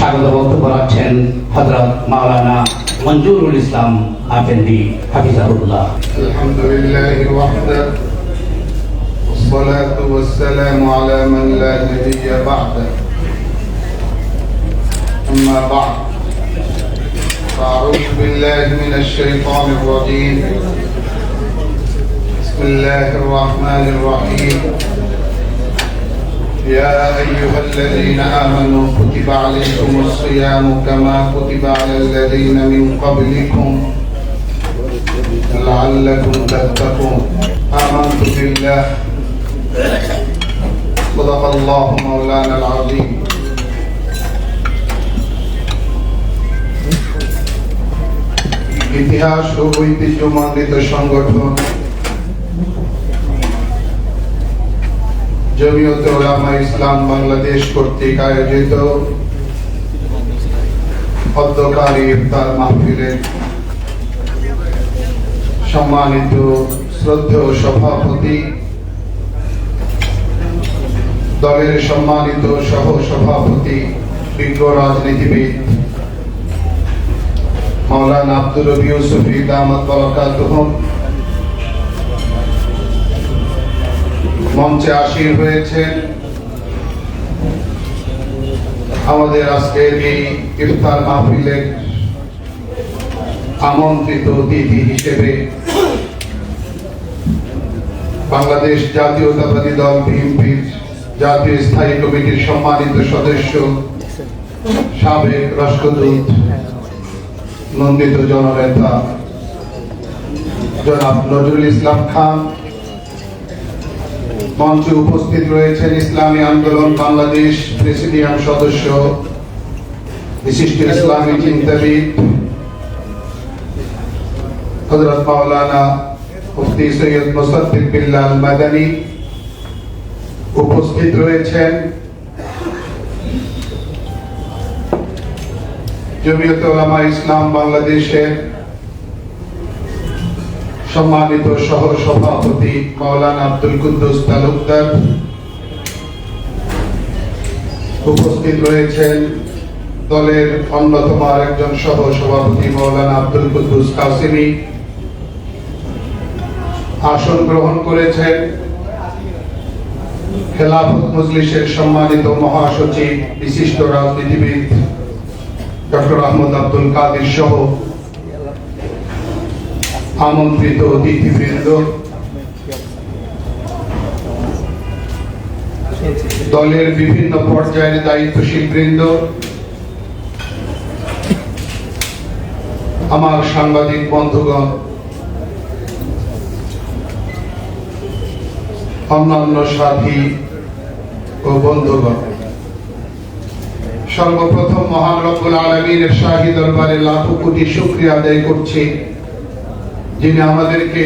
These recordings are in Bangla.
স্বাগত বক্তব্য রাখছেন হযরত মাওলানা মঞ্জুরুল ইসলাম আফেন্দি হাফিজাহুল্লাহ। আলহামদুলিল্লাহি ওয়াহদা والصلاة والسلام على من لا نبي بعده أما بعد فأعوذ بالله من الشيطان الرجيم بسم الله الرحمن الرحيم يا أيها الذين آمنوا كتب عليكم الصيام كما كتب على الذين من قبلكم لعلكم تتقون آمنت بالله صدق الله مولانا العظيم ইতিহাস ও ঐতিহ্যমণ্ডিত সংগঠন জমিয়তে উলামা ইসলাম বাংলাদেশ কর্তৃক আয়োজিত অধ্যকারী ইফতার মাহফিলের সম্মানিত শ্রদ্ধেয় সভাপতি, দলের সম্মানিত সহ সভাপতি, বিজ্ঞ রাজনীতিবিদ মাওলানা আব্দুর রবি ইউসুফী দামাত বারাকাতুহু মঞ্চে আসীন হয়েছেন। আমাদের আজকের এই ইফতার মাহফিলের আমন্ত্রিত অতিথি হিসেবে বাংলাদেশ জাতীয়তাবাদী দল বিএনপির জাতীয় স্থায়ী কমিটির সম্মানিত সদস্য, সাবেক রাষ্ট্রদূত, নন্দিত জননেতা জনাব নজরুল ইসলাম খান, মঞ্চে উপস্থিত রয়েছেন ইসলামী আন্দোলন বাংলাদেশ প্রেসিডিয়াম সদস্য, বিশিষ্ট ইসলামী চিন্তাবিদ হযরত মাওলানা মুফতি সৈয়দ মুসাদ্দিক বিল্লাল মাদানী, উপস্থিত রয়েছেন জমিয়তে উলামা ইসলাম বাংলাদেশের সম্মানিত সহ সভাপতি মাওলানা আব্দুল কুদ্দুস তালুকদার, উপস্থিত রয়েছেন দলের অন্যতম আরেকজন সহ সভাপতি মাওলানা আব্দুল কুদ্দুস কাসেমি, আসন গ্রহণ করেছেন খেলাফত মজলিসের সম্মানিত মহাসচিব, বিশিষ্ট রাজনীতিবিদ ডক্টর আহমদ আব্দুল কাদের সহ আমন্ত্রিত অতিথিবৃন্দ, দলের বিভিন্ন পর্যায়ের দায়িত্বশীল বৃন্দ, আমার সাংবাদিক বন্ধুগণ, অন্যান্য সাথী ও বন্ধুগণ, সর্বপ্রথম মহান রব্বুল আলামিনের শাহী দরবারে লাখো কোটি শুকরিয়া আদায় করছি, যিনি আমাদেরকে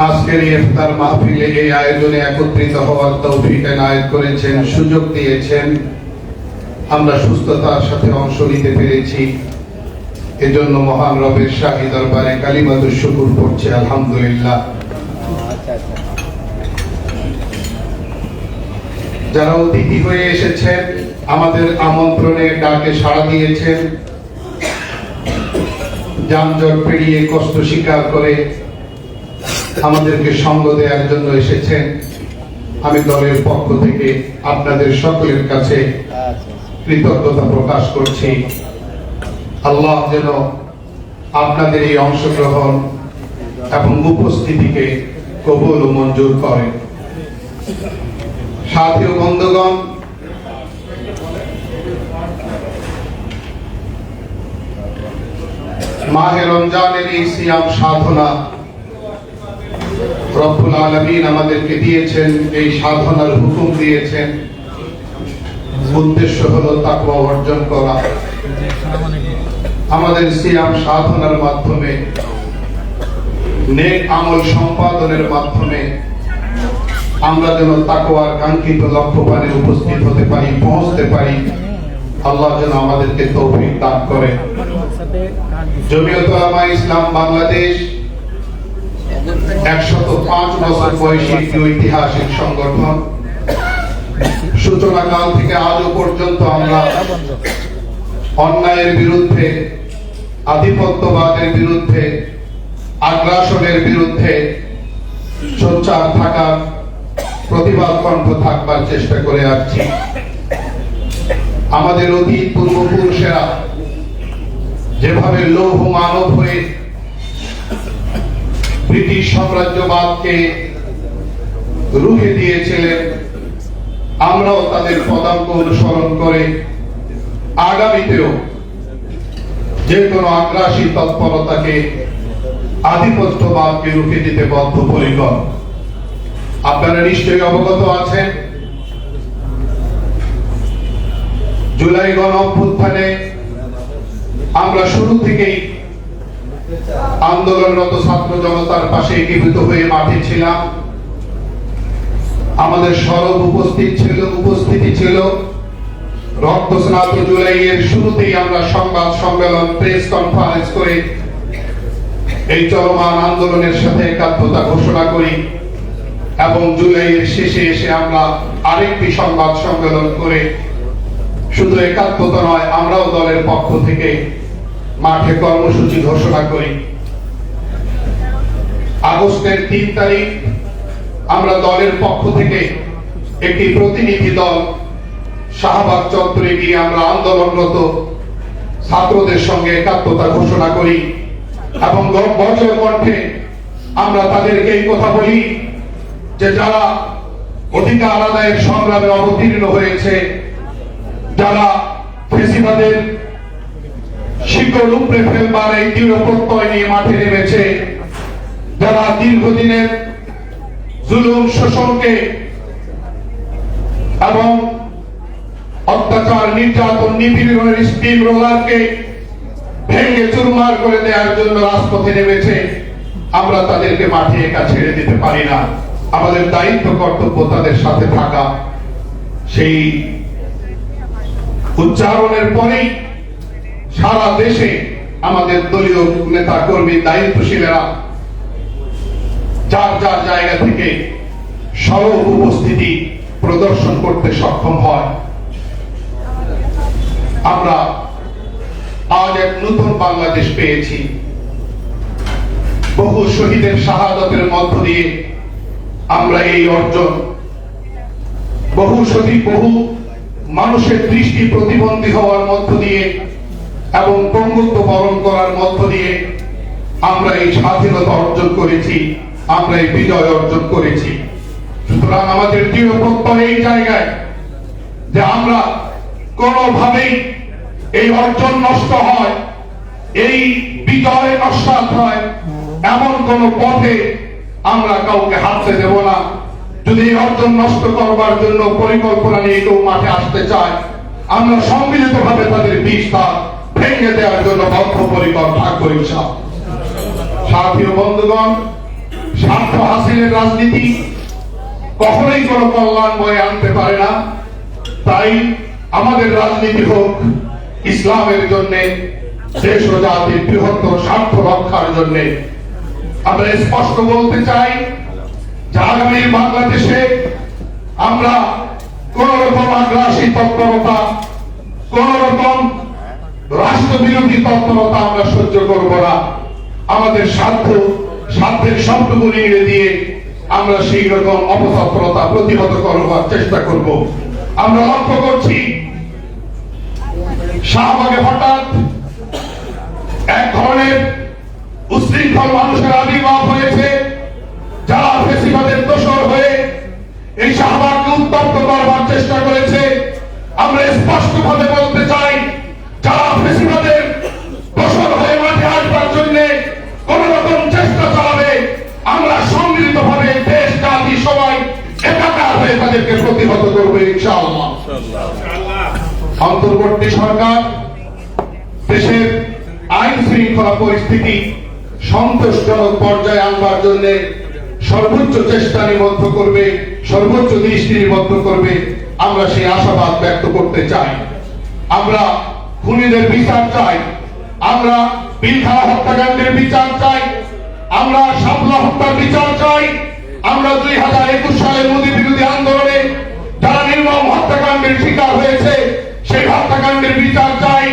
আজকের ইফতার মাহফিলে এই আয়োজনে একত্রিত হওয়ার তৌফিক এনায়েত করেছেন, সুযোগ দিয়েছেন, আমরা সুস্থতার সাথে অংশ নিতে পেরেছি। এজন্য মহান রবের শাহী দরবারে কালিমাতুশ শুকর পড়ছি আলহামদুলিল্লাহ। যারা অতিথি হয়ে এসেছেন, আমাদের আমন্ত্রণে ডাকে সাড়া দিয়েছেন, যানজট পেরিয়ে কষ্ট স্বীকার করে আমাদেরকে সঙ্গ দেওয়ার জন্য এসেছেন, আমি দলের পক্ষ থেকে আপনাদের সকলের কাছে কৃতজ্ঞতা প্রকাশ করছি। আল্লাহ যেন আপনাদের এই অংশগ্রহণ এবং উপস্থিতিকে কবুল ও মঞ্জুর করেন। সাথী ও বন্ধুগণ, মাহে রমজানের এই সিয়াম সাধনা রব্বুল আলামিন আমাদেরকে দিয়েছেন, এই সাধনার হুকুম দিয়েছেন, উদ্দেশ্য হলো তাকওয়া অর্জন করা। আমাদের সিয়াম সাধনার মাধ্যমে, নেক আমল সম্পাদনের মাধ্যমে আমরা যেন তাকওয়ার কাঙ্ক্ষিত লক্ষ্যপানে উপস্থিত হতে পারি, পৌঁছতে পারি। আল্লাহ যেন আমাদেরকে তৌফিক দান করে। জমিয়তে উলামা ইসলাম বাংলাদেশ 105 বছর বয়সী একটি ঐতিহাসিক সংগঠন। সূচনাকাল থেকে আজও পর্যন্ত আমরা অন্যায়ের বিরুদ্ধে, আধিপত্যবাদের বিরুদ্ধে, আগ্রাসনের বিরুদ্ধে সোচ্চার থাকার, প্রতিবাদ কণ্ঠ থাকবার চেষ্টা করে আসছি। আমাদের অতীত পূর্বপুরুষেরা যেভাবে লৌহ মানব হয়ে ব্রিটিশ সাম্রাজ্যবাদকে রুখে দিয়েছিলেন, আমরাও তাদের পদাঙ্ক অনুসরণ করে আগামীতেও যে কোনো আগ্রাসী তৎপরতাকে, আধিপত্যবাদকে রুখে দিতে বদ্ধপরিকর। আপনারা নিশ্চয়ই অবগত আছেন, জুলাই গণ অভ্যুত্থানে আমরা শুরু থেকেই আন্দোলনরত ছাত্র জনতার পাশে একীভূত হয়ে মাঠে ছিলাম। আমাদের সরব উপস্থিতি ছিল। রক্তস্নাত জুলাইয়ের শুরুতেই আমরা সংবাদ সম্মেলন, প্রেস কনফারেন্স করে এই চলমান আন্দোলনের সাথে একাত্মতা ঘোষণা করি এবং জুলাইয়ের শেষে এসে আমরা আরেকটি সংবাদ সম্মেলন করে শুধু একাত্মতা নয়, আমরাও দলের পক্ষ থেকে মাঠে কর্মসূচি ঘোষণা করি। আগস্টের 3 তারিখ আমরা দলের পক্ষ থেকে একটি প্রতিনিধি দল শাহবাগ চত্বরে গিয়ে আমরা আন্দোলনরত ছাত্রদের সঙ্গে একাত্মতা ঘোষণা করি এবং বজ্র কণ্ঠে আমরা তাদেরকে এই কথা বলি যে যারা অধিকার আদায়ের সংগ্রামে অবতীর্ণ হয়েছে, যারা ফেসিবাদের শিকড় উপড়ে ফেলবার এই দৃঢ় প্রত্যয় নিয়ে মাঠে নেমেছে, যারা দীর্ঘদিনের জুলুম, শোষণকে এবং অত্যাচার, নির্যাতন, নিপীড়নের স্টিম রোলারকে ভেঙে চুরমার করে দেওয়ার জন্য রাজপথে নেমেছে, আমরা তাদেরকে মাঠে একা ছেড়ে দিতে পারি না। আমাদের দায়িত্ব, কর্তব্য তাদের সাথে থাকা। সেই উচ্চারণের পরেই সারা দেশে আমাদের দলীয় নেতা কর্মী, দায়িত্বশীলেরা যার যার জায়গা থেকে সরব উপস্থিতি প্রদর্শন করতে সক্ষম হয়। আমরা আজ এক নতুন বাংলাদেশ পেয়েছি। বহু শহীদের শাহাদাতের মধ্য দিয়ে আমরা এই অর্জন, বহু মানুষের দৃষ্টি প্রতিবন্ধী হওয়ার মধ্য দিয়ে এবং পঙ্গুত্ব বরণ করার মধ্য দিয়ে আমরা এই স্বাধীনতা অর্জন করেছি, আমরা এই বিজয় অর্জন করেছি। সুতরাং আমাদের দৃঢ় প্রত্যয় এই জায়গায় যে আমরা কোনোভাবেই এই অর্জন নষ্ট হয়, এই বিজয় নস্যাৎ হয়, এমন কোন পথে আমরা কাউকে হাঁটতে দেব না। যদি এই অর্জন নষ্ট করবার জন্য পরিকল্পনা নিয়ে কেউ মাঠে আসতে চায়, আমরা সম্মিলিতভাবে তাদের বিস্তার ভেঙে দেওয়ার জন্য বদ্ধপরিকর থাকবো ইনশাআল্লাহ। সাথী ও বন্ধুগণ, স্বার্থ হাসিলের রাজনীতি কখনোই কোন কল্যাণ বয়ে আনতে পারে না। তাই আমাদের রাজনীতি হোক ইসলামের জন্য, দেশ ও জাতির বৃহত্তর স্বার্থ রক্ষার জন্য। আমরা স্পষ্ট বলতে চাই যে আগামী বাংলাদেশে আমরা কোন রকম আগ্রাসী তৎপরতা, কোন রকম রাষ্ট্রবিরোধী তৎপরতা আমরা সহ্য করব না। আমাদের স্বার্থের সবটুকু নিয়ে দিয়ে আমরা সেই রকম অপতৎপরতা প্রতিহত করবার চেষ্টা করব। আমরা লক্ষ্য করছি শাহবাগে হঠাৎ এক ধরনের উশৃঙ্খল মানুষের আবির্ভাব হয়েছে, যারা ফেসিবাদের দোসর হয়ে এই শাহবাগকে উত্তপ্ত করবার চেষ্টা করেছে। আমরা স্পষ্টভাবে বলতে চাই, যারা ফেসিবাদের দোসর হয়ে মাঠে আসবার জন্য কোন রকম চেষ্টা চালাবে, আমরা সম্মিলিতভাবে দেশ, জাতি সবাই একাকার হয়ে তাদেরকে প্রতিহত করবে ইনশাআল্লাহ। অন্তর্বর্তী সরকার দেশের আইন শৃঙ্খলা পরিস্থিতি সন্তোষজনক পর্যায়ে আনবার জন্য সর্বোচ্চ চেষ্টা নিবদ্ধ করবে, সর্বোচ্চ দৃষ্টি নিবদ্ধ করবে। আমরা সেই আশাবাদ ব্যক্ত করতে চাই। আমরা খুনিদের বিচার চাই, আমরা পিলখানা হত্যাকাণ্ডের বিচার চাই, আমরা শাপলা হত্যার বিচার চাই। আমরা 2021 সালে মোদী বিরোধী আন্দোলনে যারা নির্মম হত্যাকাণ্ডের শিকার হয়েছে সেই হত্যাকাণ্ডের বিচার চাই।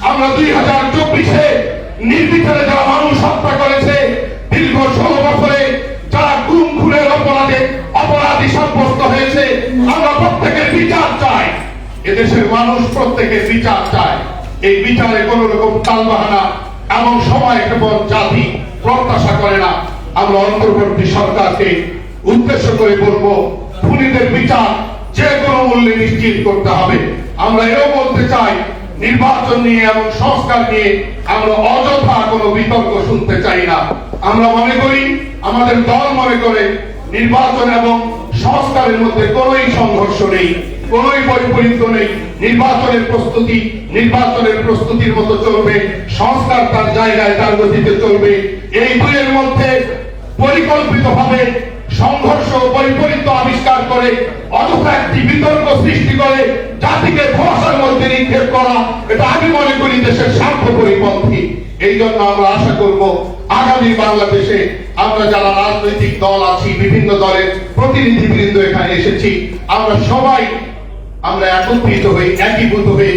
আমরা 2024-এ নির্বিচারে যারা মানুষ হত্যা করেছে, দীর্ঘ 16 বছরে যারা গুম খুনের অপরাধী সাব্যস্ত হয়েছে, আমরা প্রত্যেকের বিচার চাই। এদেশের মানুষ প্রত্যেকের বিচার চায়। এই বিচারে কোন রকম টালবাহানা এবং সময় কেবল জাতি প্রত্যাশা করে না। আমরা অন্তর্বর্তী সরকারকে উদ্দেশ্য করে বলবো, খুনিদের বিচার যে কোনো মূল্যে নিশ্চিত করতে হবে। আমরা এও বলতে চাই, নির্বাচন নিয়ে এবং সংস্কার নিয়ে আমরা অযথা কোনো বিতর্ক শুনতে চাই না। আমরা মনে করি, আমাদের দল মনে করে, নির্বাচন এবং সংস্কারের মধ্যে কোনোই সংঘর্ষ নেই, কোনোই বৈপরীত্য নেই। নির্বাচনের প্রস্তুতির মতো চলবে, সংস্কার তার জায়গায় তার গতিতে চলবে। এই দুইয়ের মধ্যে পরিকল্পিতভাবে সংঘর্ষ বৈপরীত্য আবিষ্কার করে অযথা একটি বিতর্ক সৃষ্টি করে জাতিকে ধোঁয়াশার মধ্যে নিক্ষেপ করা, এটা আমি মনে করি দেশের স্বার্থ পরিপন্থী। এই জন্য আমরা আশা করব, আগামী বাংলাদেশে আমরা যারা রাজনৈতিক দল আছি, বিভিন্ন দলের প্রতিনিধিবৃন্দ এখানে এসেছি, আমরা সবাই একত্রিত হয়ে একীভূত হয়ে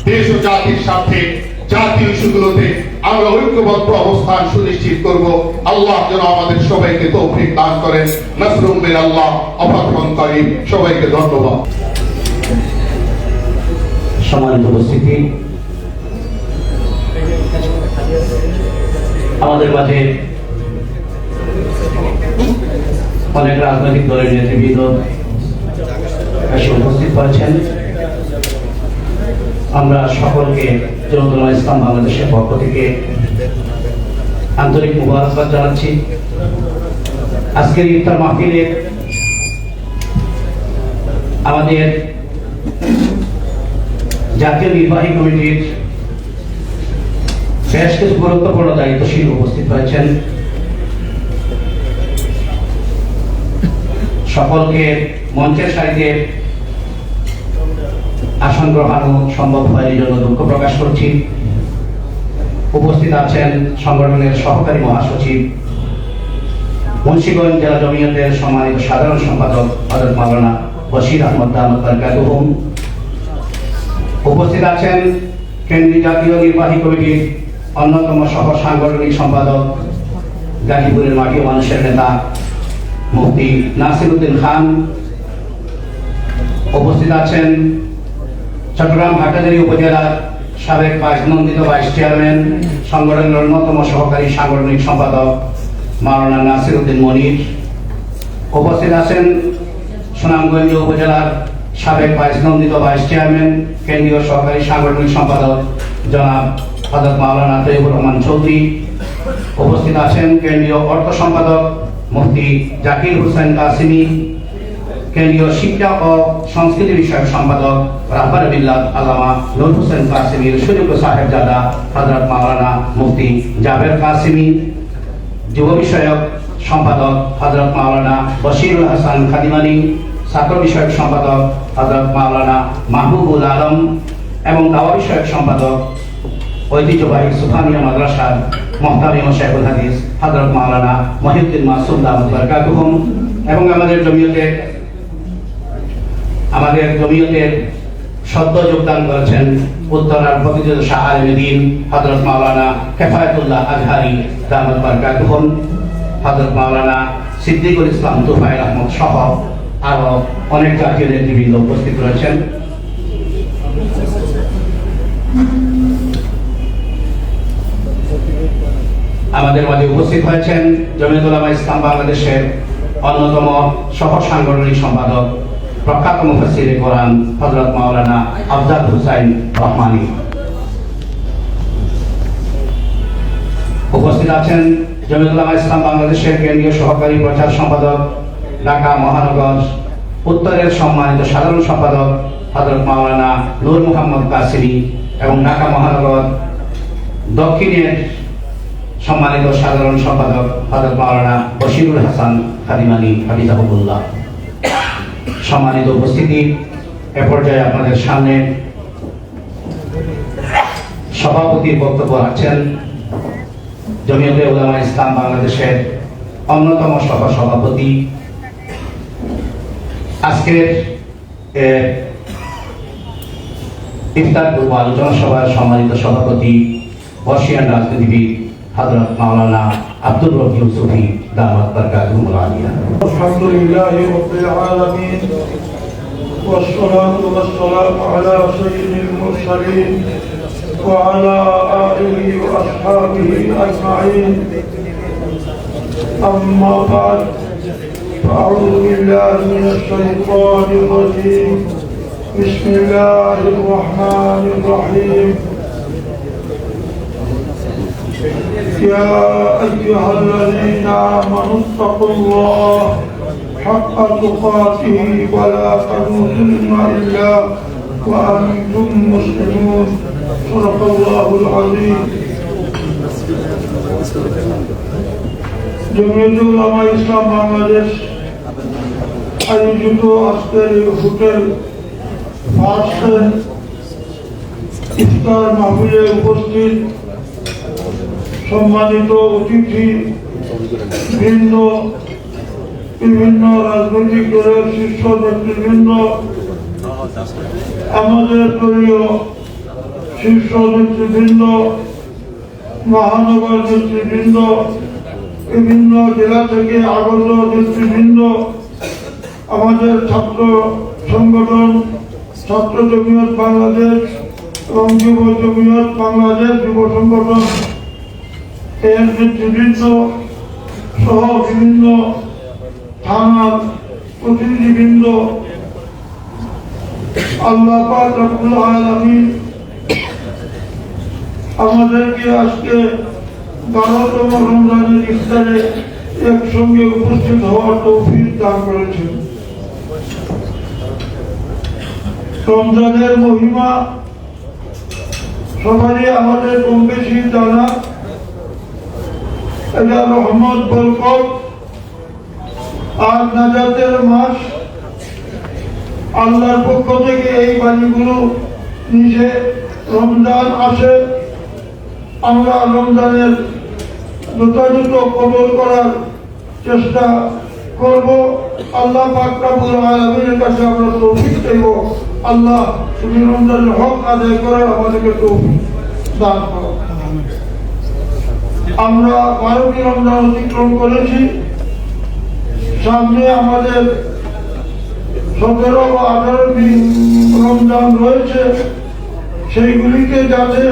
দেশ ও জাতির স্বার্থে জাতীয় ইস্যুগুলোতে আমরা ঐক্যবদ্ধ অবস্থান সুনিশ্চিত করব। আল্লাহ যেন আমাদের সবাইকে তৌফিক দান করেন। নাসরুম মিনাল্লাহ ওয়া ফাতহুন করিম। সবাইকে ধন্যবাদ। সম্মানিত উপস্থিতি, আমাদের মাঝে অনেক রাজনৈতিক দলের নেতৃবৃন্দ এসে উপস্থিত হয়েছেন। আমরা সকলকে জমিয়তুল ইসলাম বাংলাদেশের পক্ষ থেকে আন্তরিক মুবারকবাদ জানাচ্ছি। আজকের ইফতার মাহফিলে আমাদের জাতীয় নির্বাহী কমিটির বেশ কিছু গুরুত্বপূর্ণ দায়িত্বশীল উপস্থিত হয়েছেন। সকলকে মঞ্চের সারিতে আসন গ্রহণ সম্ভব হয়নি জন্য দুঃখ প্রকাশ করছি। উপস্থিত আছেন সংগঠনের সহকারী মহাসচিব, মুন্সিগঞ্জ জেলা জমিয়তের সম্মানিত সাধারণ সম্পাদক হযরত মাওলানা বশির আহমদ দামাত বারকাতুহুম। উপস্থিত আছেন কেন্দ্রীয় জাতীয় নির্বাহী কমিটির অন্যতম সহ সাংগঠনিক সম্পাদক, গাজীপুরের মাটি ও মানুষের নেতা মুফতি নাসিরউদ্দিন খান। উপস্থিত আছেন চট্টগ্রাম হাটহাজারী উপজেলার সাবেক নন্দিত ভাইস চেয়ারম্যান, সংগঠনের অন্যতম সহকারী সাংগঠনিক সম্পাদক মাওলানা নাসিরউদ্দিন মনির। উপস্থিত আছেন সুনামগঞ্জ উপজেলার সাবেক নন্দিত ভাইস চেয়ারম্যান, কেন্দ্রীয় সহকারী সাংগঠনিক সম্পাদক জনাব হযরত মাওলানা তৈয়বুর রহমান চৌধুরী। উপস্থিত আছেন কেন্দ্রীয় অর্থ সম্পাদক মুফতি জাকির হোসেন কাসিমি, কেন্দ্রীয় শিক্ষা ও সংস্কৃতি বিষয়ক সম্পাদক রাহবার বিল্লাহ আল্লামা নূর হোসেন কাসিমির সুযোগ্য সাহেবজাদা হযরত মাওলানা মুফতি জাবের কাসিমি, যুব বিষয়ক সম্পাদক হযরত মাওলানা বশিরুল হাসান খাদিমানি, ছাত্র বিষয়ক সম্পাদক হযরত মাওলানা মাহবুবুল আলম এবং দাওয়া বিষয়ক সম্পাদক ঐতিহ্যবাহী সুফানিয়া মাদ্রাসার মুহতামিম শাইখুল হাদিস হযরত মাওলানা মহিউদ্দিন মাসুদ দামাত বারকাতুহুম এবং আমাদের জমিয়তের সদ্য যোগদান করেছেন উত্তরার প্রতিনিধি শাহ আলম দ্বীন হযরত মাওলানা কেফায়েতুল্লাহ আজহারি দামাত বারকাতুহুম, হযরত মাওলানা সিদ্দিকুল ইসলাম তুফাইল আহমদ সহ আরো অনেক জাতীয় নেতৃবৃন্দ উপস্থিত রয়েছেন। আমাদের মাঝে উপস্থিত হয়েছেন জমিয়তুল উলামা ইসলাম বাংলাদেশের অন্যতম সহ সাংগঠনিক সম্পাদক, প্রখ্যাত মুফাসসিরে কোরআন হযরত মাওলানা আফজাল হুসাইন রহমানী। উপস্থিত আছেন জমিয়তুল উলামা ইসলাম বাংলাদেশের কেন্দ্রীয় সহকারী প্রচার সম্পাদক, ঢাকা মহানগর উত্তরের সম্মানিত সাধারণ সম্পাদক হযরত মাওলানা নূর মুহাম্মদ কাসিমি এবং ঢাকা মহানগর দক্ষিণের সম্মানিত সাধারণ সম্পাদক হযরত মাওলানা বশিরুল হাসান খাদিমানি হাফিজাহুল্লাহ। সম্মানিত উপস্থিতি, এ পর্যায়ে আপনাদের সামনে সভাপতির বক্তব্য রাখছেন জমিয়তে উলামা ইসলাম বাংলাদেশের অন্যতম সহ সভাপতি, আজকের এর ইফতার পূর্ব আলোচনা সভার সম্মানিত সভাপতি বর্ষিয়ান রাজনীতিবিদ হযরত মাওলানা আব্দুর রব ইউসুফী দামাত বরকাতুহুল আলিয়া। আলহামদুলিল্লাহি রাব্বিল আলামিন والصلاة والسلام على سيد المرسلين وعلى آله وأصحابه أجمعين. أما بعد فأعوذ بالله من الشيطان الرجيم. بسم الله الرحمن الرحيم. يا أيها الذين آمنوا اتقوا الله حق تقاته ولا تموتن إلا وأنتم مسلمون. صدق الله العظيم. জমিয়তুল উলামা ইসলাম বাংলাদেশ আয়োজিত আজকের হোটেল ফার্স্টের ইফতার মাহফিলে উপস্থিত সম্মানিত অতিথি বিভিন্ন রাজনৈতিক দলের শীর্ষ নেতৃবৃন্দ, আমাদের দলীয় শীর্ষ নেতৃবৃন্দ, মহানগর নেতৃবৃন্দ, বিভিন্ন জেলা থেকে আগত নেতৃবৃন্দ, আমাদের ছাত্র সংগঠন ছাত্র জমিয়ত বাংলাদেশ এবং যুব জমিয়ত বাংলাদেশ যুব সংগঠন এর নেতৃবৃন্দ সহ বিভিন্ন থানার প্রতিনিধিবৃন্দ, আল্লাহ পাক রব্বুল আলামিন আমাদেরকে আজকে 12তম রমজানের ইফতারে একসঙ্গে উপস্থিত হওয়ার তৌফিক দান করেছেন। রমজানের মহিমা সবারই আমাদের কম বেশি জানা। এটা রহমত, বরকত আর নাজাতের মাস। আল্লাহর পক্ষ থেকে এই বাণীগুলো নিচে রমজান আসে, আমরা রমজানের যথাযথ কবুল করার চেষ্টা করব। আল্লাহ পাক রব্বুল আলামিনের কাছে আমরা তৌফিক চাইব, আল্লাহ তুমি রমজানের হক আদায় করার আমাদেরকে তৌফিক দান করো। আমরা 12টি রমজান অতিক্রম করেছি, সামনে আমাদের 17 বা 18টি রমজান রয়েছে। সেইগুলিকে যাতে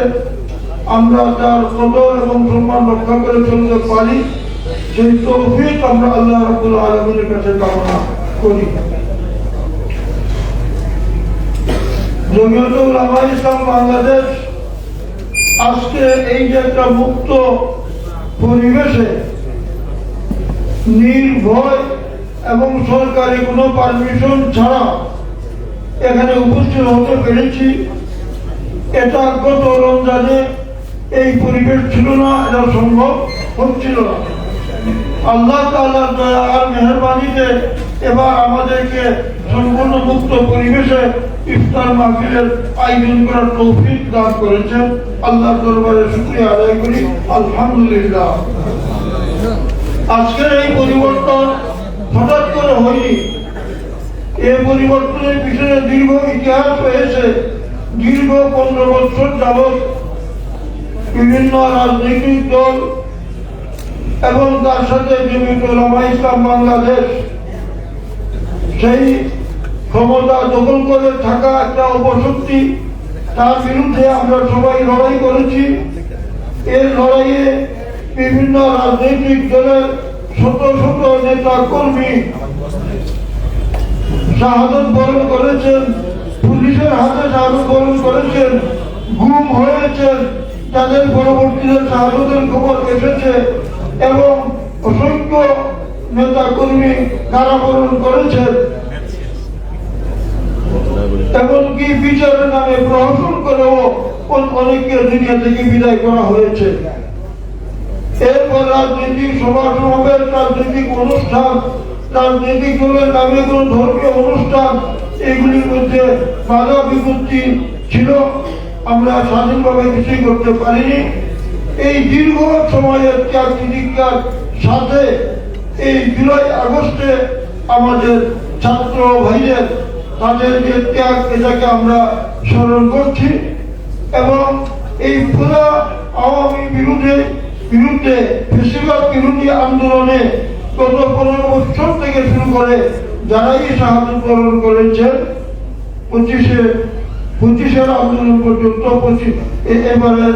আমরা তার কদর এবং সম্মান রক্ষা করে চলতে পারি, সেই তৌফিক আমরা আল্লাহ রাব্বুল আলামিনের কাছে কামনা করি। জমিয়তুল উলামা ইসলাম বাংলাদেশ আজকে এই যে একটা মুক্ত পরিবেশে নির্ভয় এবং সরকারি কোনো পারমিশন ছাড়া এখানে উপস্থিত হতে পেরেছি, এটা গত রমজানে এই পরিবেশ ছিল না, এটা সম্ভব হচ্ছিল না। আল্লাহ তাআলার দয়া আর মেহেরবানিতে এবার আমাদেরকে সম্পূর্ণ মুক্ত পরিবেশে ইফতার মাহফিলের আয়োজন করার তৌফিক দান করেছেন। আল্লাহর দরবারে শুকরিয়া আদায় করি, আলহামদুলিল্লাহ। আজকের এই পরিবর্তন হঠাৎ করে হয়নি, এই পরিবর্তনের পিছনে দীর্ঘ ইতিহাস রয়েছে। দীর্ঘ 15 বছর যাবৎ বিভিন্ন রাজনৈতিক দল এবং তার সাথে জমিয়তুল উলামা ইসলাম বাংলাদেশ সেই ক্ষমতা দখল করে থাকা একটা অপশক্তি, তার বিরুদ্ধে আমরা সবাই লড়াই করেছি। এর লড়াইয়ে বিভিন্ন রাজনৈতিক দলের শত শত নেতা কর্মী শাহাদত বরণ করেছেন, পুলিশের হাতে শাহাদত বরণ করেছেন, গুম হয়েছেন, তাদের পরবর্তীতে শাহাদতের খবর এসেছে এবং অসংখ্য নেতা কর্মী কারাবরণ করেছেন। এমনকি বিচারের নামে প্রহসন করেও অনেককে দুনিয়া থেকে বিদায় করা হয়েছে। এরপর রাজনৈতিক সভা সমাবেশ, রাজনৈতিক অনুষ্ঠান, রাজনৈতিক দলের নামে কোন ধর্মীয় অনুষ্ঠান, এগুলির মধ্যে বাধা বিপত্তি ছিল। আমরা স্বাধীনভাবে কিছুই করতে পারিনি। এই দীর্ঘ সময়ের ত্যাগ প্রতিজ্ঞার সাথে এই জুলাই আগস্টে আমাদের ছাত্র ভাইদের তাদের যে ত্যাগ, এটাকে আমরা স্মরণ করছি। এবং এই পুরা আওয়ামী বিরুদ্ধে ফেসিবাদ বিরোধী আন্দোলনে গত 15 বছর থেকে শুরু করে যারাই শাহাদত বরণ করেছেন, 25-এর আন্দোলন পর্যন্ত, এবারে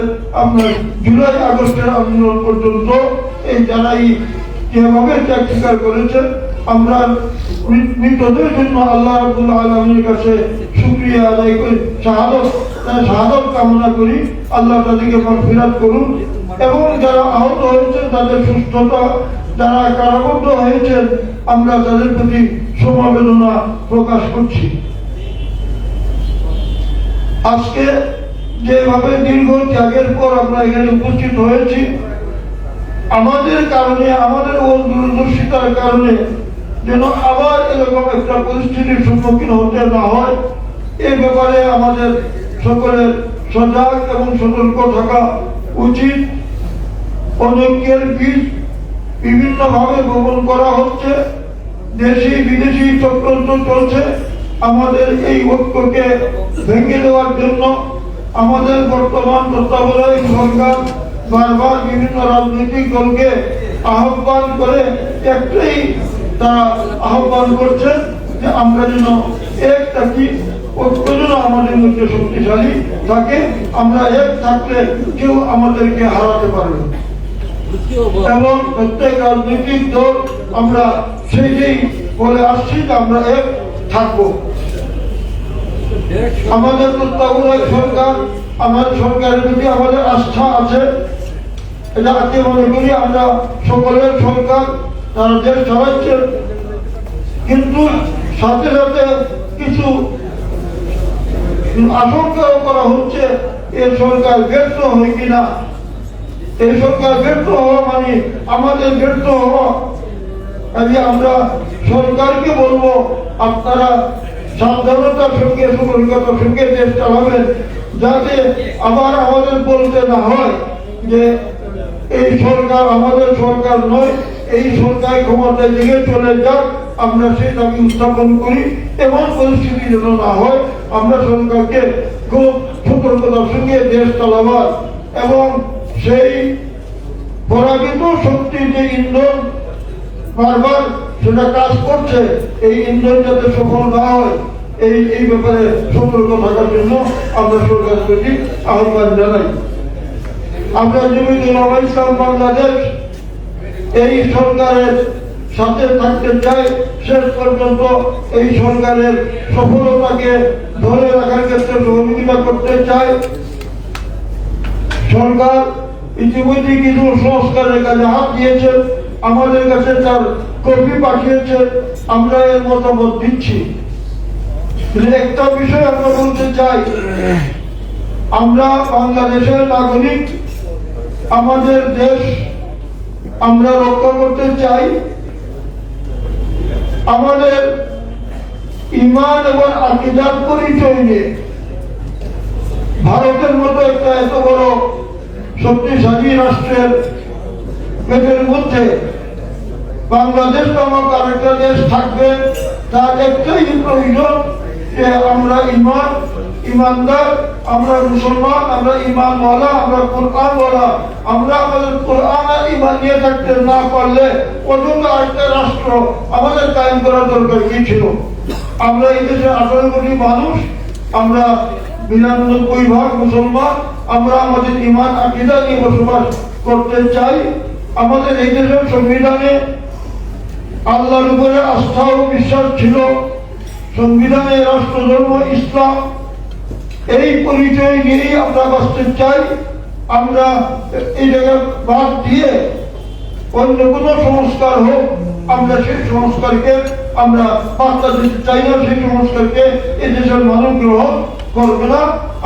আপনার জুলাই আগস্টের আন্দোলন পর্যন্ত এই যারাই যেভাবে ত্যাগ স্বীকার করেছেন, আমরা মৃতদের জন্য আল্লাহ রাব্বুল আলামিনের কাছে শুকরিয়া আদায় করি, শাহাদত কামনা করি। আল্লাহ তাদেরকে মাগফিরাত করুন। এবং যারা আহত হয়েছেন তাদের সুস্থতা, যারা কারাবদ্ধ হয়েছেন, আমরা তাদের প্রতি সমবেদনা প্রকাশ করছি। আজকে যেভাবে দীর্ঘ ত্যাগের পর আমরা এখানে উপস্থিত হয়েছি, আমাদের কারণে, আমাদের দূরদর্শিতার কারণে যেন আবার এরকম একটা পরিস্থিতির সম্মুখীন হতে না হয়, এই ব্যাপারে আমাদের সকলের সজাগ এবং সতর্ক থাকা উচিত। অনৈক্যের বীজ বিভিন্নভাবে বপন করা হচ্ছে, দেশি বিদেশি চক্রান্ত চলছে আমাদের এই ঐক্যকে ভেঙে দেওয়ার জন্য। আমাদের বর্তমান তত্ত্বাবধায়ক সরকার বারবার বিভিন্ন রাজনৈতিক দলকে আহ্বান করে একটাই তারা আহ্বান করছেন যে আমরা যেন এক থাকি, ঐক্য যেন আমাদের মধ্যে শক্তিশালী থাকে। আমরা এক থাকলে কেউ আমাদেরকে হারাতে পারবে না। এবং প্রত্যেক রাজনৈতিক দল আমরা সেই বলে আসছি যে আমরা এক থাকবো। আমাদের তত্ত্বাবধায়ক সরকার, আমাদের সরকারের প্রতি আমাদের আস্থা আছে, এটা আজকে মনে করি আমরা সকলের সরকার, তারা দেশ চালাচ্ছেন। কিন্তু সাথে সাথে কিছু আশঙ্কাও করা হচ্ছে এই সরকার ব্যর্থ হয় কিনা। এই সরকার ব্যর্থ হওয়া মানে আমাদের ব্যর্থ হওয়া। আমরা সরকারকে বলবো, আপনারা সাবধানতার সঙ্গে, সতর্কতার সঙ্গে দেশ চালাবেন, যাতে আবার আমাদের বলতে না হয় যে এই সরকার আমাদের সরকার নয়, এই সরকার ক্ষমতায় দিকে চলে যাক। আমরা সেই দাবি উত্থাপন করি, এমন পরিস্থিতি যেন না হয়। আমরা সরকারকে খুব সতর্কতার সঙ্গে দেশ চালাবার এবং সেই পরাজিত শক্তির যে ইন্ধন বারবার সেটা কাজ করছে, এই ইন্ধন যাতে সফল না হয়, এই ব্যাপারে সতর্ক থাকার জন্য আমরা সরকারের প্রতি আহ্বান জানাই। আমরা জমিয়তুল উলামা ইসলাম বাংলাদেশ এই সরকারের সাথে থাকতে চাই, শেষ পর্যন্ত এই সরকারের সফলতাকে ধরে রাখার ক্ষেত্রে সহযোগিতা করতে চাই। সরকার ইতিমধ্যে কিছু সংস্কারের কাজে হাত দিয়েছে, আমাদের কাছে তার কপি পাঠিয়েছে, আমরা এর মতামত দিচ্ছি। একটা বিষয় আমরা বলতে চাই, আমরা বাংলাদেশের নাগরিক, আমাদের দেশ আমরা রক্ষা করতে চাই। আমাদের ঈমান এবং আকীদার পরিচয় নিয়ে ভারতের মতো একটা এত বড় শক্তিশালী রাষ্ট্রের পেটের মধ্যে বাংলাদেশ নামক আরেকটা দেশ থাকবে, তার একটাই প্রয়োজন যে আমরা ইমানদার, আমরা মুসলমান, আমরা ইমানওয়ালা, আমরা কোরআনওয়ালা। আমরা আমাদের কোরআন আর ইমান নিয়ে থাকতে না পারলে অন্য আরেকটা রাষ্ট্র আমাদের কায়েম করার দরকার কি ছিল? আমরা এই দেশে 18 কোটি মানুষ, আমরা 92% মুসলমান, আমরা আমাদের ইমান আকীদা নিয়ে বসবাস করতে চাই। আমাদের এই দেশের সংবিধানে আল্লাহর উপরে আস্থা ও বিশ্বাস ছিল, সংবিধানে রাষ্ট্র ধর্ম ইসলাম, এই পরিচয় নিয়েই আমরা বাঁচতে চাই। আমরা এই জায়গায় বাদ দিয়ে অন্য কোনো সংস্কার হোক, আমরা সেই সংস্কারকে আমরা পাত্তা দিতে চাই না, সেই সংস্কারকে এই দেশের মানুষ গ্রহণ করবে না।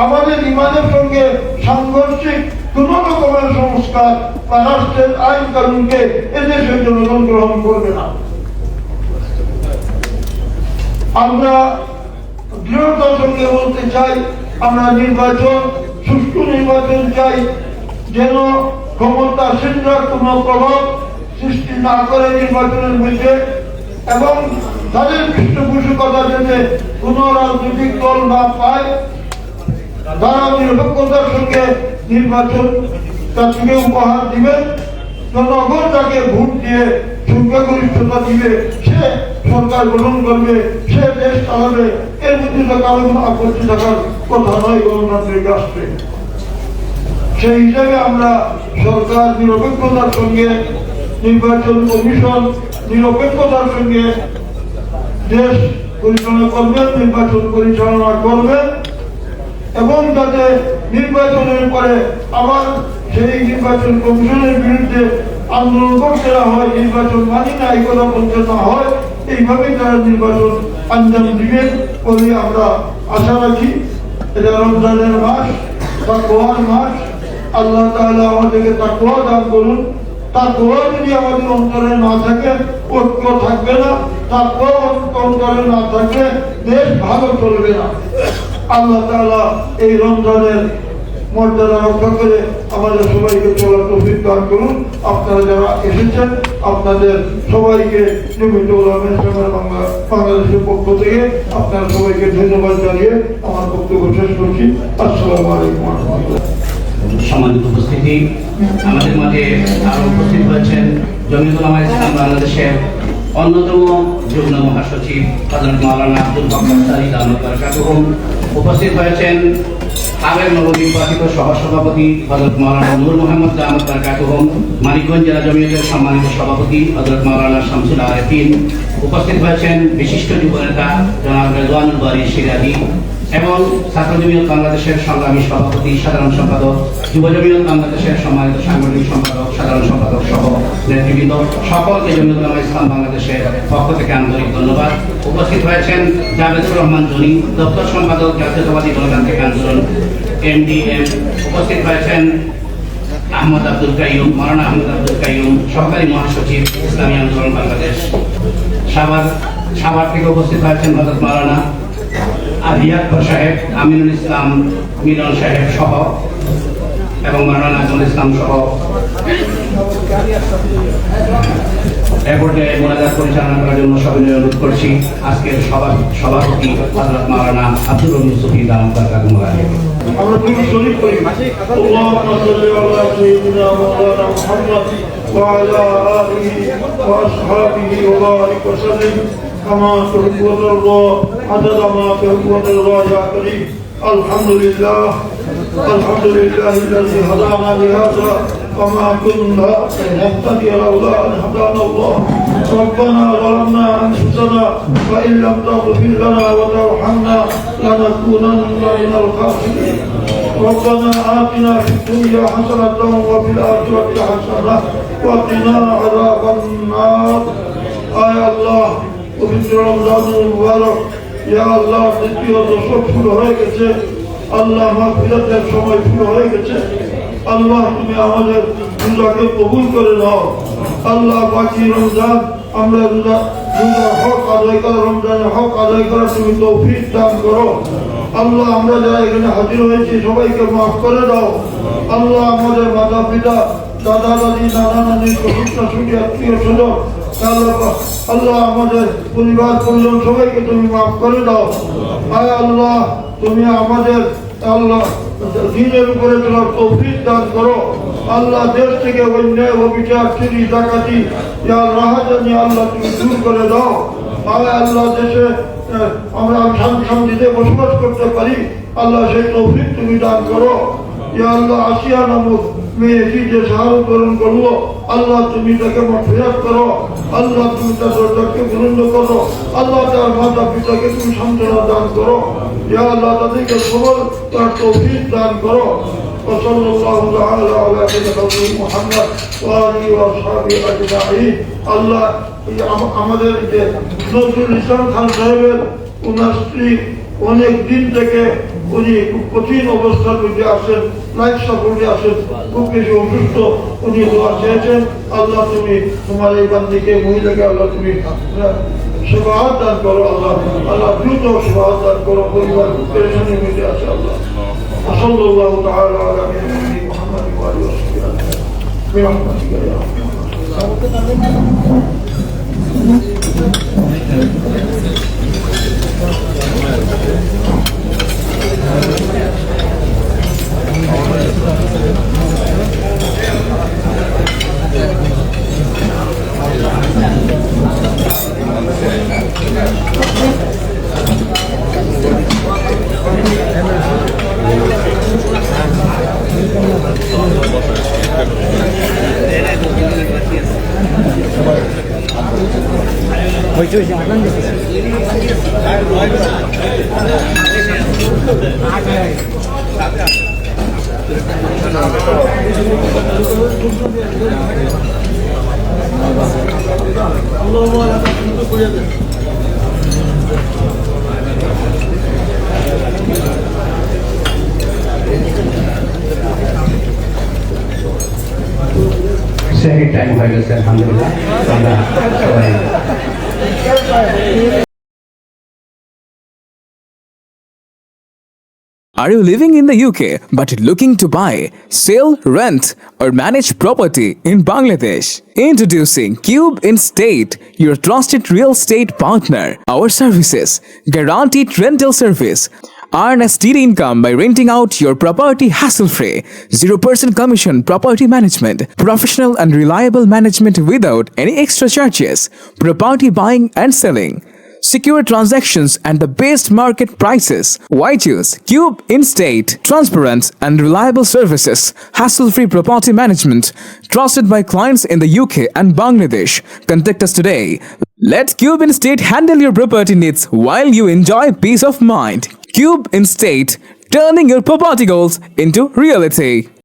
আমাদের ইমানের সঙ্গে সাংঘর্ষিক কোন রকমের সংস্কার বা রাষ্ট্রের আইন কানুনকে এদেশের জনগণ গ্রহণ করবে না। আমরা দৃঢ়তার সঙ্গে বলতে চাই, আমরা নির্বাচন, সুষ্ঠু নির্বাচন চাই, যেন ক্ষমতাসীনরা কোনো প্রভাব সৃষ্টি না করে নির্বাচনের মধ্যে, এবং তাদের পৃষ্ঠপোষকতা যাতে কোন রাজনৈতিক দল না পায়, তারা নিরপেক্ষতার সঙ্গে নির্বাচন তাকে উপহার দিবেন, জনগণ তাকে ভোট দিয়ে সংখ্যাগরিষ্ঠতা দিবে, সে সরকার গঠন করবে, সে দেশ চালাবে। এর মধ্যে তো কারো কোনো আপত্তি থাকার কথা নয় গণতান্ত্রিক রাষ্ট্রে। সেই হিসাবে আমরা সরকার নিরপেক্ষতার সঙ্গে, নির্বাচন কমিশন নিরপেক্ষতার সঙ্গে দেশ পরিচালনা করবেন, নির্বাচন পরিচালনা করবেন এবং যাতে নির্বাচনের পরে আবার সেই নির্বাচন কমিশনের বিরুদ্ধে আন্দোলন করতে না হয়, নির্বাচন মানি না এই কথা বলতে না হয়, এইভাবেই তারা নির্বাচন আঞ্জাম দিবেন বলে আমরা আশা রাখি। এটা রমজানের মাস, তাকওয়ার মাস। আল্লাহ তাআলা আমাদেরকে তাকওয়া দান করুন। তাকওয়া যদি আমাদের অন্তরে না থাকে, ঐক্য থাকবে না। তাকওয়া অন্তরে না থাকলে দেশ ভালো চলবে না। আল্লাহ তাআলা এই রমজানের মর্যাদা রক্ষা করে আমাদের সবাইকে চলার তৌফিক দান করুন। আপনারা যারা এসেছেন আপনাদের সবাইকে নিয়মিত বাংলাদেশের পক্ষ থেকে আপনারা সবাইকে ধন্যবাদ জানিয়ে আমার বক্তব্য শেষ করছি। আসসালামু আলাইকুম ওয়া রাহমাতুল্লাহ। সম্মানিত উপস্থিতি, আমাদের মাঝে আরো উপস্থিত হয়েছেন জমিয়তুল উলামা ইসলাম বাংলাদেশের অন্যতম যুগ্ম মহাসচিব হযরত মাওলানা আব্দুল হক আনসারী দামাত বরকাতুহুম। উপস্থিত হয়েছেন সাবেক নবনির্বাচিত সহসভাপতি হযরত মাওলানা নূর মোহাম্মদ দামাত বরকাতুহুম, মানিকগঞ্জ জেলা জমিয়তের সম্মানিত সভাপতি হযরত মাওলানা শামসুল আরেফিন। উপস্থিত হয়েছেন বিশিষ্ট যুবনেতা জনাব রেজওয়ানুল বারী সিরাজি এবং ছাত্র জমিয়ত বাংলাদেশের সংগ্রামী সভাপতি, সাধারণ সম্পাদক, যুব জমিয়ত বাংলাদেশের সম্মানিত সাংগঠনিক সম্পাদক, সাধারণ সম্পাদক সহ নেতৃবৃন্দ সকলকে জমিয়তুল উলামা ইসলাম বাংলাদেশের পক্ষ থেকে আন্তরিক ধন্যবাদ। উপস্থিত হয়েছেন জাভেদুর রহমান জনি, দপ্তর সম্পাদক, জাতীয়তাবাদী গণতান্ত্রিক আন্দোলন MDM। উপস্থিত হয়েছেন আহমদ আব্দুল কাইয়ুম, মাওলানা আহমদ আব্দুল কাইয়ুম, সহকারী মহাসচিব ইসলামী আন্দোলন বাংলাদেশ। সাভার থেকে উপস্থিত হয়েছেন হযরত মাওলানা আদিয়াতপুর সাহেব, আমিনুল ইসলাম মিলন সাহেব সহ এবং মাওলানা নাজমুল ইসলাম সহ এয়ারপোর্টে মোনাজাত পরিচালনা করার জন্য সবিনয় অনুরোধ করছি আজকের সভাপতি হযরত মাওলানা আব্দুর রহিম সুফি দামাত বরকাতুহুম। আমরা দুরূদ শরীফ পড়ি। আল্লাহুম্মা সাল্লি আলা সাইয়্যিদিনা মাওলানা মুহাম্মদ ওয়া আলা আলিহি ওয়া আসহাবিহি ওয়া বারিক ওয়া সাল্লিম কামা তুহিব্বু ওয়া তারদা আদাদা মা তুহিব্বু ওয়া তারদা ইয়া কারীম। আলহামদুলিল্লাহ الذي هدانا لهذا وما كنا لنهتدي لولا أن هدانا الله. ربنا ظلمنا أنفسنا وإن لم تغفر لنا وترحمنا لنكونن من الخاسرين. ربنا آتنا في الدنيا حسنة وفي الآخرة حسنة وقنا عذاب النار. آية الله পবিত্র রমজানুল মুবারক, ইয়া আল্লাহ দ্বিতীয় দশক শুরু হয়ে গেছে। আল্লাহ মাগফিরাতের সময় শুরু হয়ে গেছে। আল্লাহ তুমি আমাদের রোজাকে কবুল করে নাও। আল্লাহ বাকি রমজান আমরা রোজার হক আদায় করা, রমজানের হক আদায় করা তুমি তৌফিক দান করো। আল্লাহ আমরা যারা এখানে হাজির হয়েছি সবাইকে মাফ করে দাও। আল্লাহ আমাদের মাতা পিতা, দাদা দাদি, নানা নানি, শ্বশুর শাশুড়ি, আত্মীয় স্বজন, আল্লাহ আমাদের পরিবার পরিজন সবাইকে তুমি মাফ করে দাও। আয় আল্লাহ তুমি আমাদের আল্লাহ দিনের উপরে চলার তৌফিক দান করো। আল্লাহ দেশ থেকে অন্যায়, অবিচার, চুরি, ডাকাতি, রাহাজানি আল্লাহ তুমি দূর করে দাও। আয় আল্লাহ দেশে আমরা শান্তিতে বসবাস করতে পারি, আল্লাহ সেই তৌফিক তুমি দান করো। ইয়া আল্লাহ আসিয়া নামক মেয়েটি যে শাহাদাত বরণ করলো, আল্লাহ তুমি তাকে মাগফিরাত করো। আল্লাহ তুমি তার দরজাকে বুলন্দ করো। আল্লাহ তার মাতা পিতাকে তুমি সান্ত্বনা দান করো। ইয়া আল্লাহ তাদেরকে সবল তার তৌফিক দান করো। وصلى الله تعالى على سيدنا محمد وآله وأصحابه أجمعين. আল্লাহ আমাদের যে নজরুল ইসলাম খান সাহেবের ওনার স্ত্রী অনেক দিন থেকে উনি খুব কঠিন অবস্থার মধ্যে আসেন, লাইফ সাপোর্টে আসেন, খুব বেশি অসুস্থ, উনি দোয়া চেয়েছেন। আল্লাহ তুমি তোমার এই বান্দিকে, মহিলাকে আল্লাহ তুমি সেবাহাত দান করো। আল্লাহ আল্লাহ দ্রুত সেবাহাত দান করো। পরিবার পেরেশানির মধ্যে আছে আল্লাহ। وصلى الله تعالى على نبينا محمد وآله وصحبه برحمتك يا رب. সেকেন্ড টাইম হয়ে গেছে আলহামদুলিল্লাহ আমরা সবাই Are you living in the UK but looking to buy, sell, rent, or manage property in Bangladesh? Introducing Cube Estate, your trusted real estate partner. Our services, guaranteed rental service. Earn a steady income by renting out your property hassle-free. 0% commission property management. Professional and reliable management without any extra charges. Property buying and selling. Secure transactions and the best market prices. Why choose Cube Estate? Transparent and reliable services, hassle-free property management, trusted by clients in the UK and Bangladesh. Contact us today. Let Cube Estate handle your property needs while you enjoy peace of mind. Cube Estate, turning your property goals into reality.